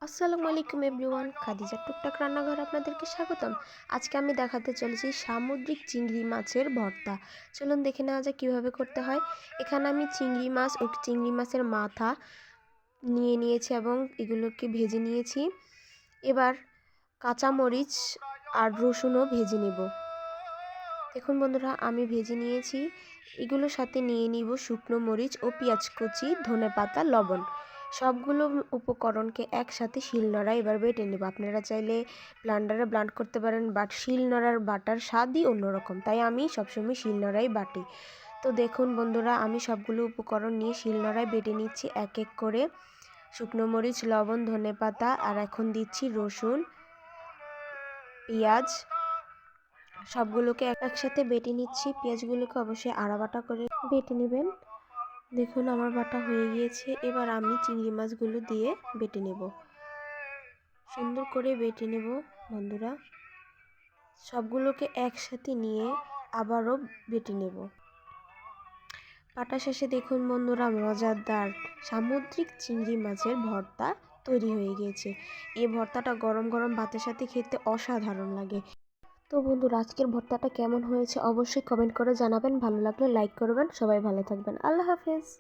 আসসালামু আলাইকুম এভরিওয়ান, খাদিজা টুকটাক রান্নাঘর আপনাদেরকে স্বাগতম। আজকে আমি দেখাতে চলেছি সামুদ্রিক চিংড়ি মাছের ভর্তা। চলুন দেখে নেওয়া যাক কীভাবে করতে হয়। এখানে আমি চিংড়ি মাছ ও চিংড়ি মাছের মাথা নিয়ে নিয়েছি এবং এগুলোকে ভেজে নিয়েছি। এবার কাঁচামরিচ আর রসুনও ভেজে নেব। দেখুন বন্ধুরা, আমি ভেজে নিয়েছি। এগুলোর সাথে নিয়ে নিব শুকনো মরিচ ও পেঁয়াজ কুচি, ধনেপাতা, লবণ। সবগুলো উপকরণকে একসাথে শিলনোড়ায় এবার বেটে নেব। আপনারা চাইলে ব্লান্ডারে ব্লান্ড করতে পারেন, বাট শিলনোড়ার বাটার স্বাদই অন্যরকম, তাই আমি সবসময় শিলনোড়ায় বাটি। তো দেখুন বন্ধুরা, আমি সবগুলো উপকরণ নিয়ে শিলনোড়ায় বেটে নিচ্ছি এক এক করে। শুকনো মরিচ, লবণ, ধনেপাতা, আর এখন দিচ্ছি রসুন, পেঁয়াজ। সবগুলোকে একসাথে বেটে নিচ্ছি। পেঁয়াজগুলোকে অবশ্যই আড়া বাটা করে বেটে নেবেন। দেখুন আমার বাটা হয়ে গিয়েছে। এবার আমি চিংড়ি মাছগুলো দিয়ে বেটে নেব, সুন্দর করে বেটে নেব বন্ধুরা। সবগুলোকে একসাথে নিয়ে আবারও বেটে নেব। বাটা শেষে দেখুন বন্ধুরা, মজাদার সামুদ্রিক চিংড়ি মাছের ভর্তা তৈরি হয়ে গিয়েছে। এই ভর্তাটা গরম গরম ভাতের সাথে খেতে অসাধারণ লাগে। তো বন্ধুরা, আজকের ভর্তাটা কেমন হয়েছে অবশ্যই কমেন্ট করে জানাবেন। ভালো লাগলে লাইক করবেন। সবাই ভালো থাকবেন। আল্লাহ হাফেজ।